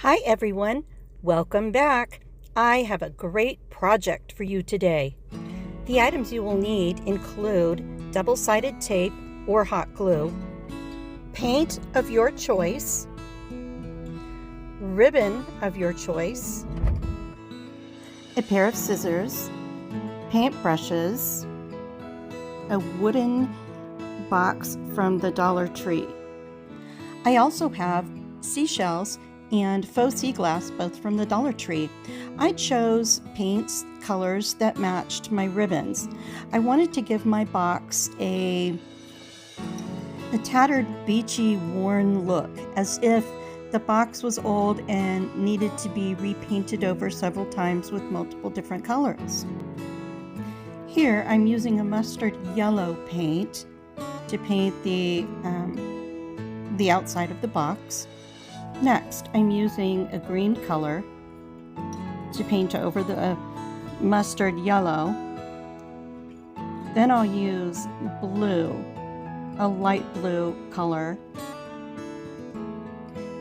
Hi everyone, welcome back. I have a great project for you today. The items you will need include double-sided tape or hot glue, paint of your choice, ribbon of your choice, a pair of scissors, paint brushes, a wooden box from the Dollar Tree. I also have seashells and faux sea glass, both from the Dollar Tree. I chose paints colors that matched my ribbons. I wanted to give my box a tattered, beachy, worn look, as if the box was old and needed to be repainted over several times with multiple different colors. Here I'm using a mustard yellow paint to paint the outside of the box. Next, I'm using a green color to paint over the mustard yellow. Then I'll use blue, a light blue color.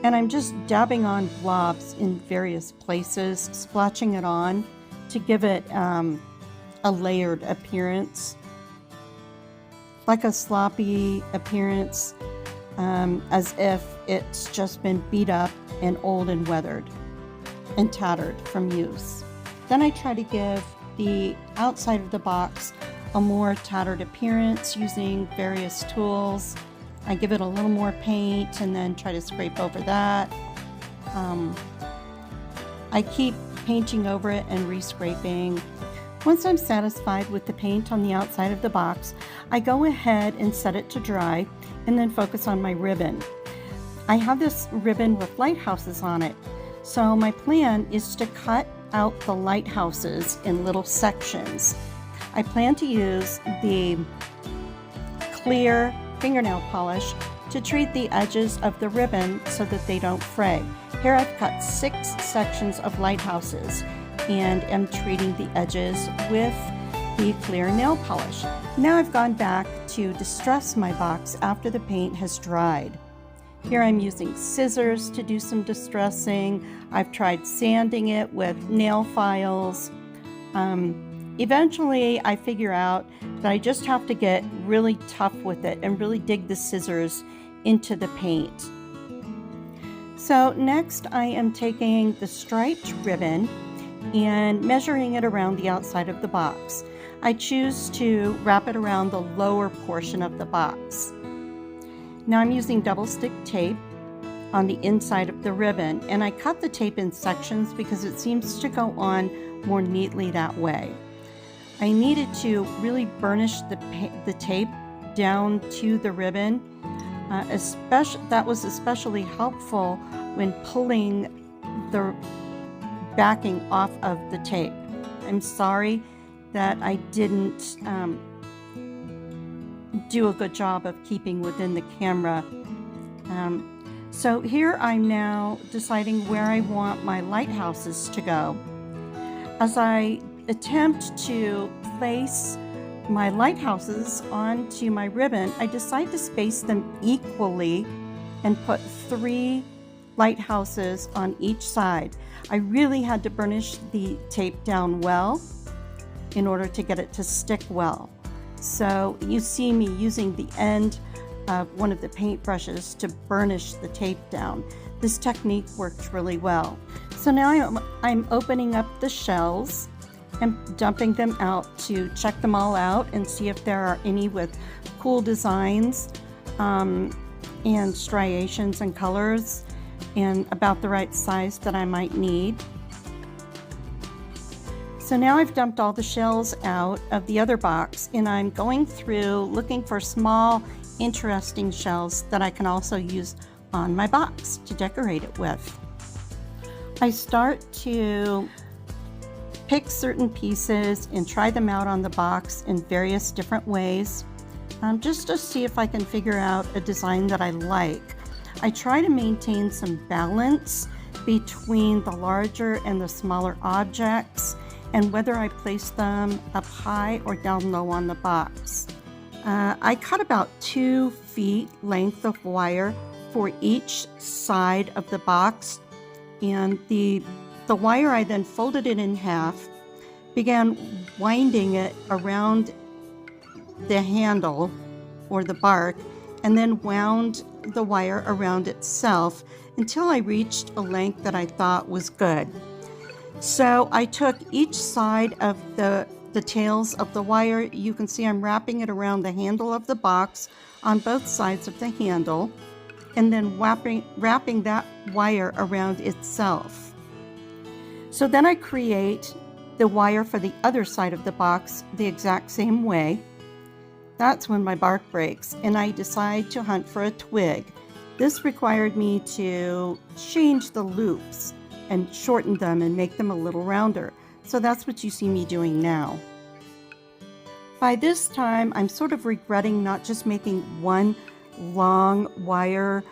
And I'm just dabbing on blobs in various places, splotching it on to give it a layered appearance, like a sloppy appearance, as if it's just been beat up and old and weathered and tattered from use. Then I try to give the outside of the box a more tattered appearance using various tools. I give it a little more paint and then try to scrape over that. I keep painting over it and re-scraping. Once I'm satisfied with the paint on the outside of the box, I go ahead and set it to dry and then focus on my ribbon. I have this ribbon with lighthouses on it, so my plan is to cut out the lighthouses in little sections. I plan to use the clear fingernail polish to treat the edges of the ribbon so that they don't fray. Here I've cut 6 sections of lighthouses and am treating the edges with the clear nail polish. Now I've gone back to distress my box after the paint has dried. Here I'm using scissors to do some distressing. I've tried sanding it with nail files. Eventually I figure out that I just have to get really tough with it and really dig the scissors into the paint. So next I am taking the striped ribbon and measuring it around the outside of the box. I choose to wrap it around the lower portion of the box. Now I'm using double stick tape on the inside of the ribbon, and I cut the tape in sections because it seems to go on more neatly that way. I needed to really burnish the tape down to the ribbon. That was especially helpful when pulling the backing off of the tape. I'm sorry that I didn't do a good job of keeping within the camera. So here I'm now deciding where I want my lighthouses to go. As I attempt to place my lighthouses onto my ribbon, I decide to space them equally and put 3 lighthouses on each side. I really had to burnish the tape down well in order to get it to stick well. So you see me using the end of one of the paint brushes to burnish the tape down. This technique worked really well. So now I'm opening up the shells and dumping them out to check them all out and see if there are any with cool designs and striations and colors and about the right size that I might need. So now I've dumped all the shells out of the other box, and I'm going through looking for small, interesting shells that I can also use on my box to decorate it with. I start to pick certain pieces and try them out on the box in various different ways, just to see if I can figure out a design that I like. I try to maintain some balance between the larger and the smaller objects and whether I place them up high or down low on the box. I cut about 2 feet length of wire for each side of the box and the wire, I then folded it in half, began winding it around the handle or the bark, and then wound the wire around itself until I reached a length that I thought was good. So I took each side of the tails of the wire. You can see I'm wrapping it around the handle of the box on both sides of the handle, and then wrapping that wire around itself. So then I create the wire for the other side of the box the exact same way. That's when my bark breaks and I decide to hunt for a twig. This required me to change the loops and shorten them and make them a little rounder. So that's what you see me doing now. By this time, I'm sort of regretting not just making one long wire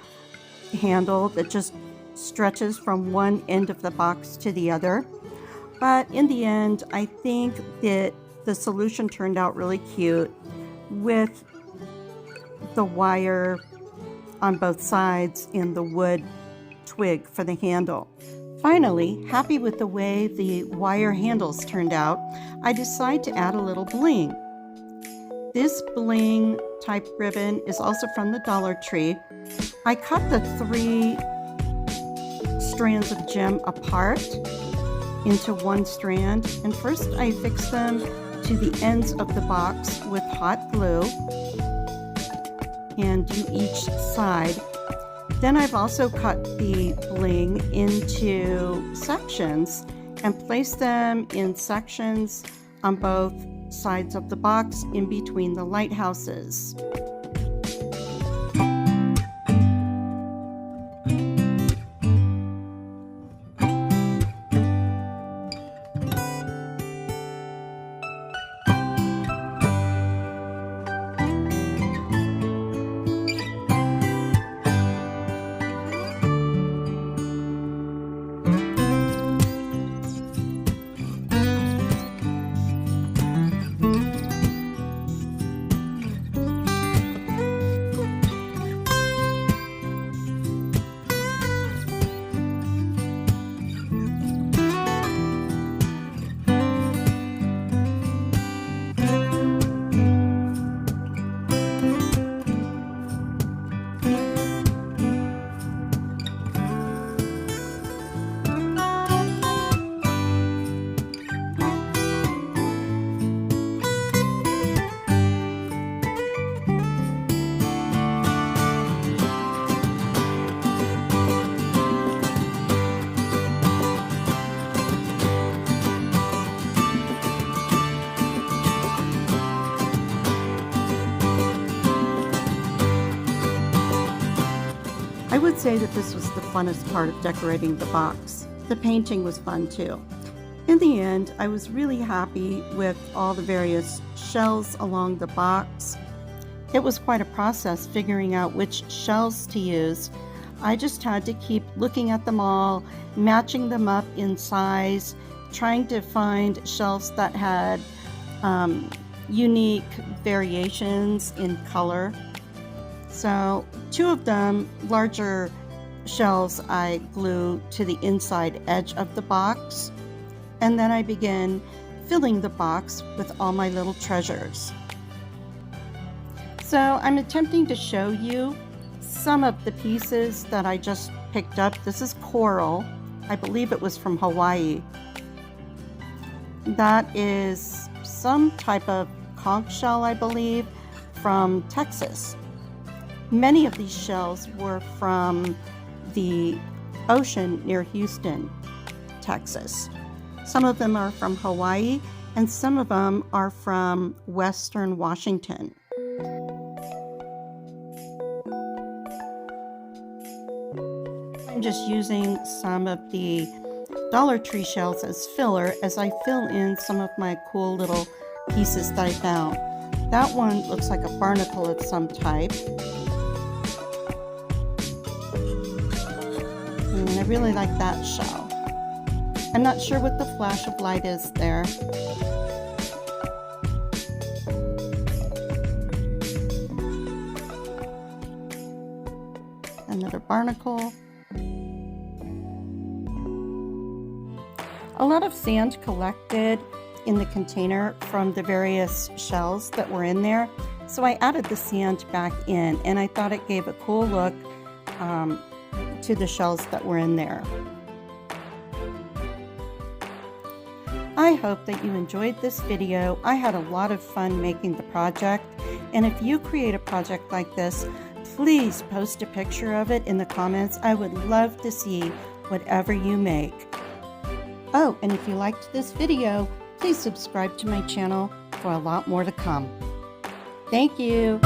handle that just stretches from one end of the box to the other. But in the end, I think that the solution turned out really cute with the wire on both sides and the wood twig for the handle. Finally, happy with the way the wire handles turned out, I decide to add a little bling. This bling type ribbon is also from the Dollar Tree. I cut the 3 strands of gem apart into one strand, and first I fix them to the ends of the box with hot glue and do each side. Then I've also cut the bling into sections and place them in sections on both sides of the box in between the lighthouses. I would say that this was the funnest part of decorating the box. The painting was fun too. In the end, I was really happy with all the various shells along the box. It was quite a process figuring out which shells to use. I just had to keep looking at them all, matching them up in size, trying to find shells that had unique variations in color. So 2 of them, larger shells, I glue to the inside edge of the box, and then I begin filling the box with all my little treasures. So I'm attempting to show you some of the pieces that I just picked up. This is coral. I believe it was from Hawaii. That is some type of conch shell, I believe, from Texas. Many of these shells were from the ocean near Houston, Texas. Some of them are from Hawaii, and some of them are from Western Washington. I'm just using some of the Dollar Tree shells as filler as I fill in some of my cool little pieces that I found. That one looks like a barnacle of some type. And I really like that shell. I'm not sure what the flash of light is there. Another barnacle. a lot of sand collected in the container from the various shells that were in there. So I added the sand back in, and I thought it gave a cool look to the shells that were in there. I hope that you enjoyed this video. I had a lot of fun making the project, and if you create a project like this, please post a picture of it in the comments. I would love to see whatever you make. Oh, and if you liked this video, please subscribe to my channel for a lot more to come. Thank you.